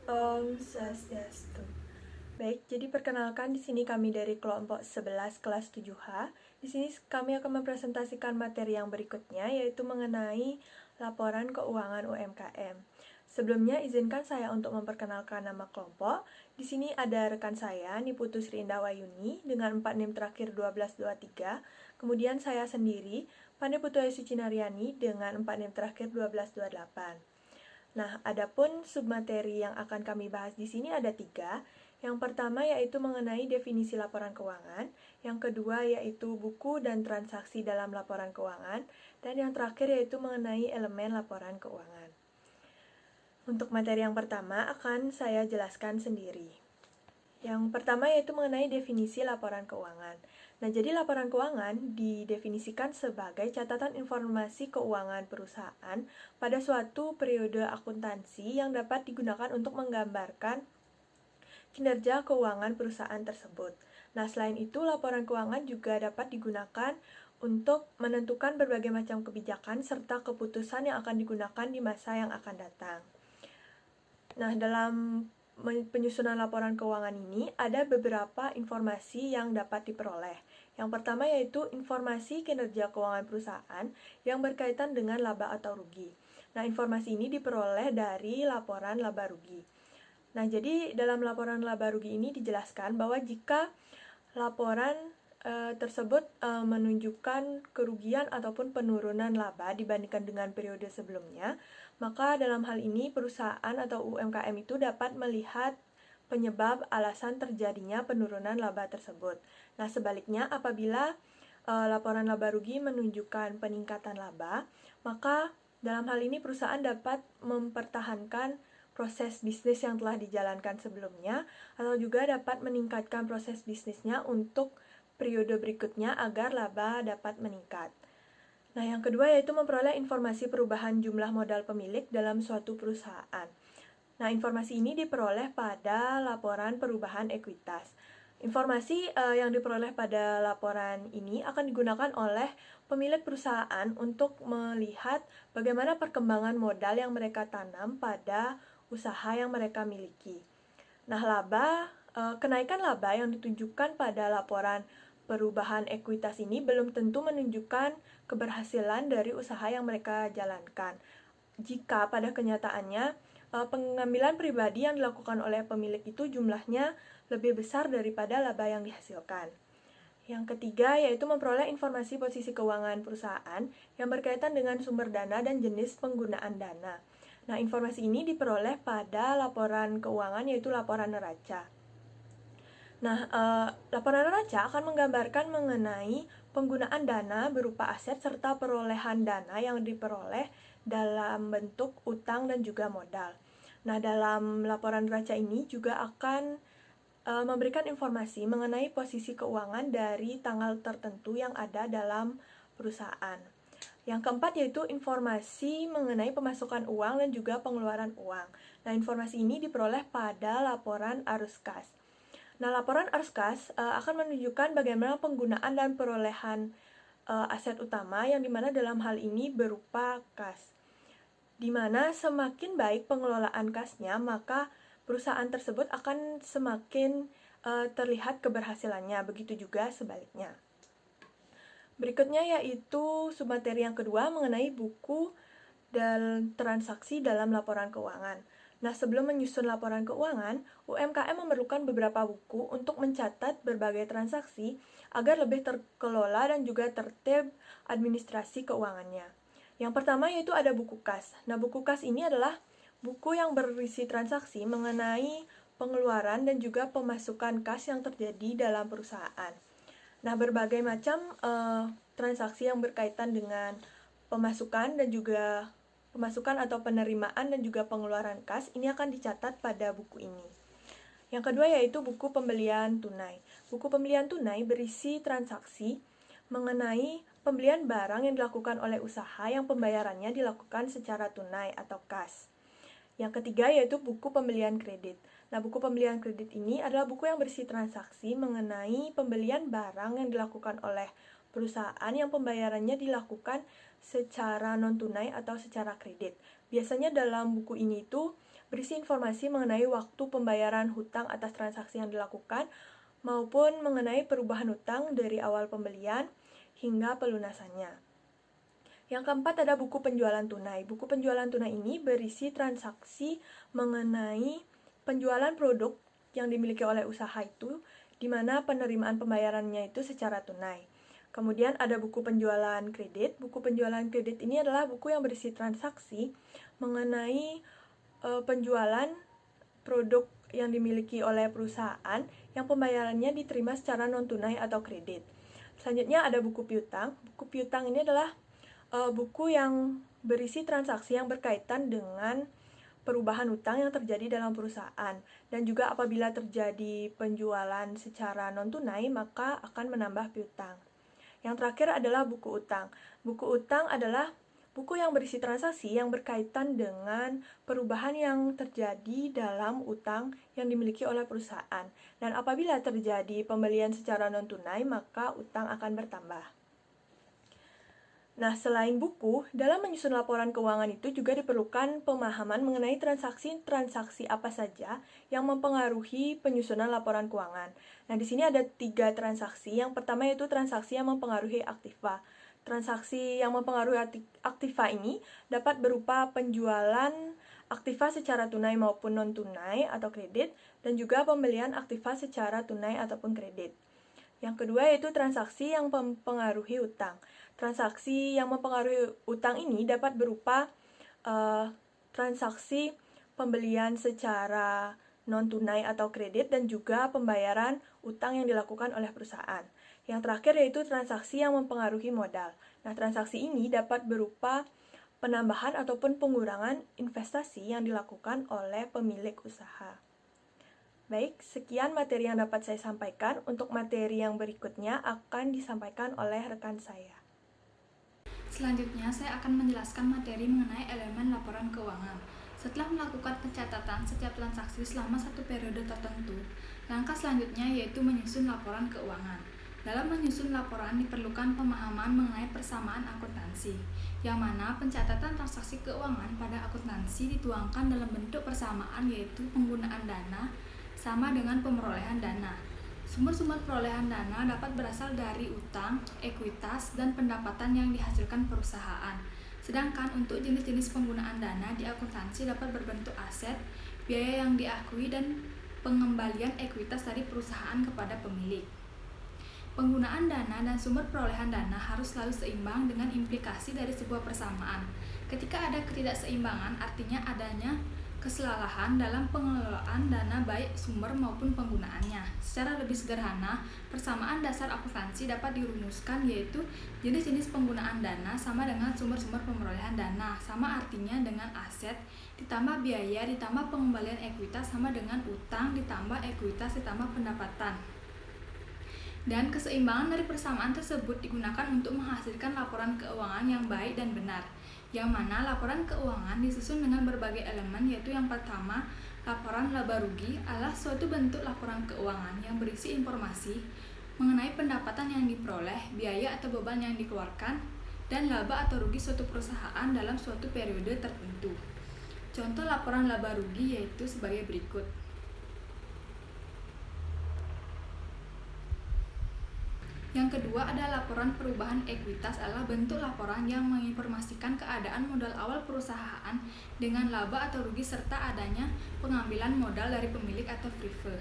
Om Swastiastu. Baik, jadi perkenalkan di sini kami dari kelompok 11 kelas 7H. Di sini kami akan mempresentasikan materi yang berikutnya, yaitu mengenai laporan keuangan UMKM. Sebelumnya izinkan saya untuk memperkenalkan nama kelompok. Di sini ada rekan saya, Niputu Sri Indah Wayuni dengan 4 NIM terakhir 1223. Kemudian saya sendiri, Pandai Putu Sucinariani dengan 4 NIM terakhir 1228. Nah, adapun submateri yang akan kami bahas di sini ada 3. Yang pertama yaitu mengenai definisi laporan keuangan, yang kedua yaitu buku dan transaksi dalam laporan keuangan, dan yang terakhir yaitu mengenai elemen laporan keuangan. Untuk materi yang pertama akan saya jelaskan sendiri. Yang pertama yaitu mengenai definisi laporan keuangan. Nah, jadi laporan keuangan didefinisikan sebagai catatan informasi keuangan perusahaan pada suatu periode akuntansi yang dapat digunakan untuk menggambarkan kinerja keuangan perusahaan tersebut. Nah, selain itu, laporan keuangan juga dapat digunakan untuk menentukan berbagai macam kebijakan serta keputusan yang akan digunakan di masa yang akan datang. Nah, dalam penyusunan laporan keuangan ini ada beberapa informasi yang dapat diperoleh. Yang pertama yaitu informasi kinerja keuangan perusahaan yang berkaitan dengan laba atau rugi. Nah, informasi ini diperoleh dari laporan laba rugi. Nah, jadi dalam laporan laba rugi ini dijelaskan bahwa jika laporan tersebut menunjukkan kerugian ataupun penurunan laba dibandingkan dengan periode sebelumnya, maka dalam hal ini perusahaan atau UMKM itu dapat melihat penyebab alasan terjadinya penurunan laba tersebut. Nah, sebaliknya apabila laporan laba rugi menunjukkan peningkatan laba, maka dalam hal ini perusahaan dapat mempertahankan proses bisnis yang telah dijalankan sebelumnya atau juga dapat meningkatkan proses bisnisnya untuk periode berikutnya agar laba dapat meningkat. Nah, yang kedua yaitu memperoleh informasi perubahan jumlah modal pemilik dalam suatu perusahaan. Nah, informasi ini diperoleh pada laporan perubahan ekuitas. Informasi yang diperoleh pada laporan ini akan digunakan oleh pemilik perusahaan untuk melihat bagaimana perkembangan modal yang mereka tanam pada usaha yang mereka miliki. Nah, kenaikan laba yang ditunjukkan pada laporan perubahan ekuitas ini belum tentu menunjukkan keberhasilan dari usaha yang mereka jalankan. Jika pada kenyataannya pengambilan pribadi yang dilakukan oleh pemilik itu jumlahnya lebih besar daripada laba yang dihasilkan. Yang ketiga yaitu memperoleh informasi posisi keuangan perusahaan yang berkaitan dengan sumber dana dan jenis penggunaan dana. Nah, informasi ini diperoleh pada laporan keuangan yaitu laporan neraca. Nah, laporan neraca akan menggambarkan mengenai penggunaan dana berupa aset serta perolehan dana yang diperoleh dalam bentuk utang dan juga modal. Nah, dalam laporan neraca ini juga akan memberikan informasi mengenai posisi keuangan dari tanggal tertentu yang ada dalam perusahaan. Yang keempat yaitu informasi mengenai pemasukan uang dan juga pengeluaran uang. Nah, informasi ini diperoleh pada laporan arus kas. Nah, laporan arus kas akan menunjukkan bagaimana penggunaan dan perolehan aset utama yang dimana dalam hal ini berupa kas. Dimana semakin baik pengelolaan kasnya, maka perusahaan tersebut akan semakin terlihat keberhasilannya. Begitu juga sebaliknya. Berikutnya yaitu submateri yang kedua mengenai buku dan transaksi dalam laporan keuangan. Nah, sebelum menyusun laporan keuangan, UMKM memerlukan beberapa buku untuk mencatat berbagai transaksi agar lebih terkelola dan juga tertib administrasi keuangannya. Yang pertama yaitu ada buku kas. Nah, buku kas ini adalah buku yang berisi transaksi mengenai pengeluaran dan juga pemasukan kas yang terjadi dalam perusahaan. Nah, berbagai macam transaksi yang berkaitan dengan pemasukan dan juga pemasukan atau penerimaan dan juga pengeluaran kas ini akan dicatat pada buku ini. Yang kedua yaitu buku pembelian tunai. Buku pembelian tunai berisi transaksi mengenai pembelian barang yang dilakukan oleh usaha yang pembayarannya dilakukan secara tunai atau kas. Yang ketiga yaitu buku pembelian kredit. Nah, buku pembelian kredit ini adalah buku yang berisi transaksi mengenai pembelian barang yang dilakukan oleh perusahaan yang pembayarannya dilakukan secara non-tunai atau secara kredit. Biasanya dalam buku ini itu berisi informasi mengenai waktu pembayaran hutang atas transaksi yang dilakukan, maupun mengenai perubahan hutang dari awal pembelian hingga pelunasannya. Yang keempat ada buku penjualan tunai. Buku penjualan tunai ini berisi transaksi mengenai penjualan produk yang dimiliki oleh usaha itu, di mana penerimaan pembayarannya itu secara tunai. Kemudian ada buku penjualan kredit. Buku penjualan kredit ini adalah buku yang berisi transaksi mengenai penjualan produk yang dimiliki oleh perusahaan yang pembayarannya diterima secara non-tunai atau kredit. Selanjutnya ada buku piutang. Buku piutang ini adalah buku yang berisi transaksi yang berkaitan dengan perubahan hutang yang terjadi dalam perusahaan. Dan juga apabila terjadi penjualan secara non-tunai, maka akan menambah piutang. Yang terakhir adalah buku utang. Buku utang adalah buku yang berisi transaksi yang berkaitan dengan perubahan yang terjadi dalam utang yang dimiliki oleh perusahaan. Dan apabila terjadi pembelian secara non-tunai, maka utang akan bertambah. Nah, selain buku, dalam menyusun laporan keuangan itu juga diperlukan pemahaman mengenai transaksi-transaksi apa saja yang mempengaruhi penyusunan laporan keuangan. Nah, di sini ada 3 transaksi. Yang pertama yaitu transaksi yang mempengaruhi aktiva. Transaksi yang mempengaruhi aktiva ini dapat berupa penjualan aktiva secara tunai maupun non-tunai atau kredit, dan juga pembelian aktiva secara tunai ataupun kredit. Yang kedua yaitu transaksi yang mempengaruhi utang. Transaksi yang mempengaruhi utang ini dapat berupa transaksi pembelian secara non-tunai atau kredit dan juga pembayaran utang yang dilakukan oleh perusahaan. Yang terakhir yaitu transaksi yang mempengaruhi modal. Nah, transaksi ini dapat berupa penambahan ataupun pengurangan investasi yang dilakukan oleh pemilik usaha. Baik, sekian materi yang dapat saya sampaikan. Untuk materi yang berikutnya akan disampaikan oleh rekan saya. Selanjutnya, saya akan menjelaskan materi mengenai elemen laporan keuangan. Setelah melakukan pencatatan setiap transaksi selama satu periode tertentu, langkah selanjutnya yaitu menyusun laporan keuangan. Dalam menyusun laporan diperlukan pemahaman mengenai persamaan akuntansi, yang mana pencatatan transaksi keuangan pada akuntansi dituangkan dalam bentuk persamaan yaitu penggunaan dana sama dengan pemerolehan dana. Sumber-sumber perolehan dana dapat berasal dari utang, ekuitas, dan pendapatan yang dihasilkan perusahaan. Sedangkan untuk jenis-jenis penggunaan dana di akuntansi dapat berbentuk aset, biaya yang diakui, dan pengembalian ekuitas dari perusahaan kepada pemilik. Penggunaan dana dan sumber perolehan dana harus selalu seimbang dengan implikasi dari sebuah persamaan. Ketika ada ketidakseimbangan, artinya adanya kesalahan dalam pengelolaan dana baik sumber maupun penggunaannya. Secara lebih sederhana, persamaan dasar akuntansi dapat dirumuskan yaitu jenis-jenis penggunaan dana sama dengan sumber-sumber pemerolehan dana, sama artinya dengan aset ditambah biaya ditambah pengembalian ekuitas sama dengan utang ditambah ekuitas ditambah pendapatan. Dan keseimbangan dari persamaan tersebut digunakan untuk menghasilkan laporan keuangan yang baik dan benar, yang mana laporan keuangan disusun dengan berbagai elemen, yaitu yang pertama, laporan laba rugi adalah suatu bentuk laporan keuangan yang berisi informasi mengenai pendapatan yang diperoleh, biaya atau beban yang dikeluarkan, dan laba atau rugi suatu perusahaan dalam suatu periode tertentu. Contoh laporan laba rugi yaitu sebagai berikut. Yang kedua ada laporan perubahan ekuitas, adalah bentuk laporan yang menginformasikan keadaan modal awal perusahaan dengan laba atau rugi serta adanya pengambilan modal dari pemilik atau freehold.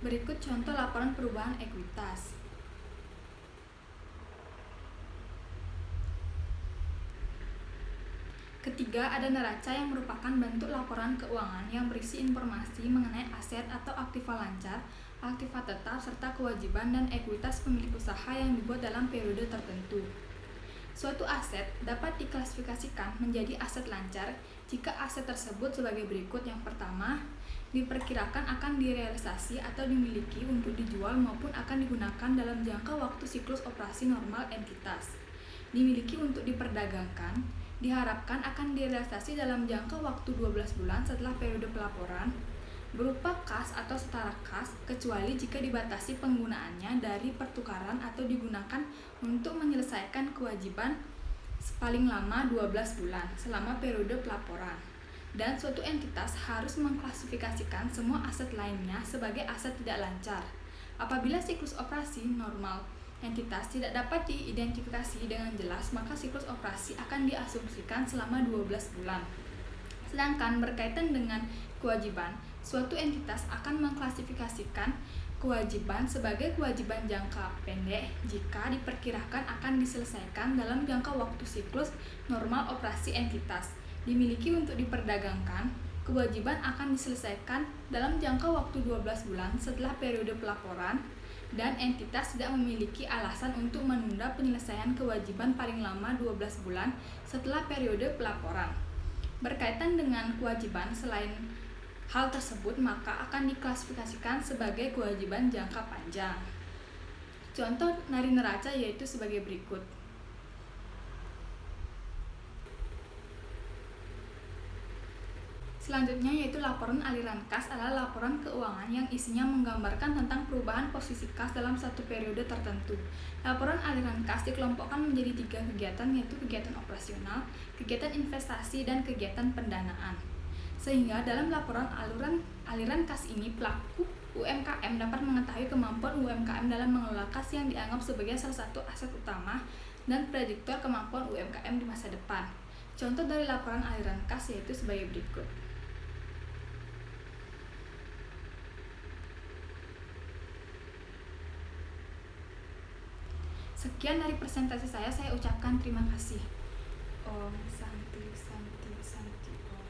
Berikut contoh laporan perubahan ekuitas. Ketiga, ada neraca yang merupakan bentuk laporan keuangan yang berisi informasi mengenai aset atau aktiva lancar, aktiva tetap, serta kewajiban dan ekuitas pemilik usaha yang dibuat dalam periode tertentu. Suatu aset dapat diklasifikasikan menjadi aset lancar jika aset tersebut sebagai berikut. Yang pertama, diperkirakan akan direalisasi atau dimiliki untuk dijual maupun akan digunakan dalam jangka waktu siklus operasi normal entitas. Dimiliki untuk diperdagangkan, diharapkan akan direalisasi dalam jangka waktu 12 bulan setelah periode pelaporan, berupa kas atau setara kas, kecuali jika dibatasi penggunaannya dari pertukaran atau digunakan untuk menyelesaikan kewajiban paling lama 12 bulan selama periode pelaporan. dan suatu entitas harus mengklasifikasikan semua aset lainnya sebagai aset tidak lancar. Apabila siklus operasi normal entitas tidak dapat diidentifikasi dengan jelas, maka siklus operasi akan diasumsikan selama 12 bulan. Sedangkan berkaitan dengan kewajiban, suatu entitas akan mengklasifikasikan kewajiban sebagai kewajiban jangka pendek jika diperkirakan akan diselesaikan dalam jangka waktu siklus normal operasi entitas dimiliki untuk diperdagangkan. Kewajiban akan diselesaikan dalam jangka waktu 12 bulan setelah periode pelaporan, dan entitas tidak memiliki alasan untuk menunda penyelesaian kewajiban paling lama 12 bulan setelah periode pelaporan. Berkaitan dengan kewajiban selain hal tersebut, maka akan diklasifikasikan sebagai kewajiban jangka panjang. Contoh nari neraca yaitu sebagai berikut. Selanjutnya yaitu laporan aliran kas adalah laporan keuangan yang isinya menggambarkan tentang perubahan posisi kas dalam satu periode tertentu. Laporan aliran kas dikelompokkan menjadi 3 kegiatan, yaitu kegiatan operasional, kegiatan investasi, dan kegiatan pendanaan. Sehingga dalam laporan aliran kas ini pelaku UMKM dapat mengetahui kemampuan UMKM dalam mengelola kas yang dianggap sebagai salah satu aset utama dan prediktor kemampuan UMKM di masa depan. Contoh dari laporan aliran kas yaitu sebagai berikut. Sekian dari presentasi saya ucapkan terima kasih. Om Santi Santi Santi Om.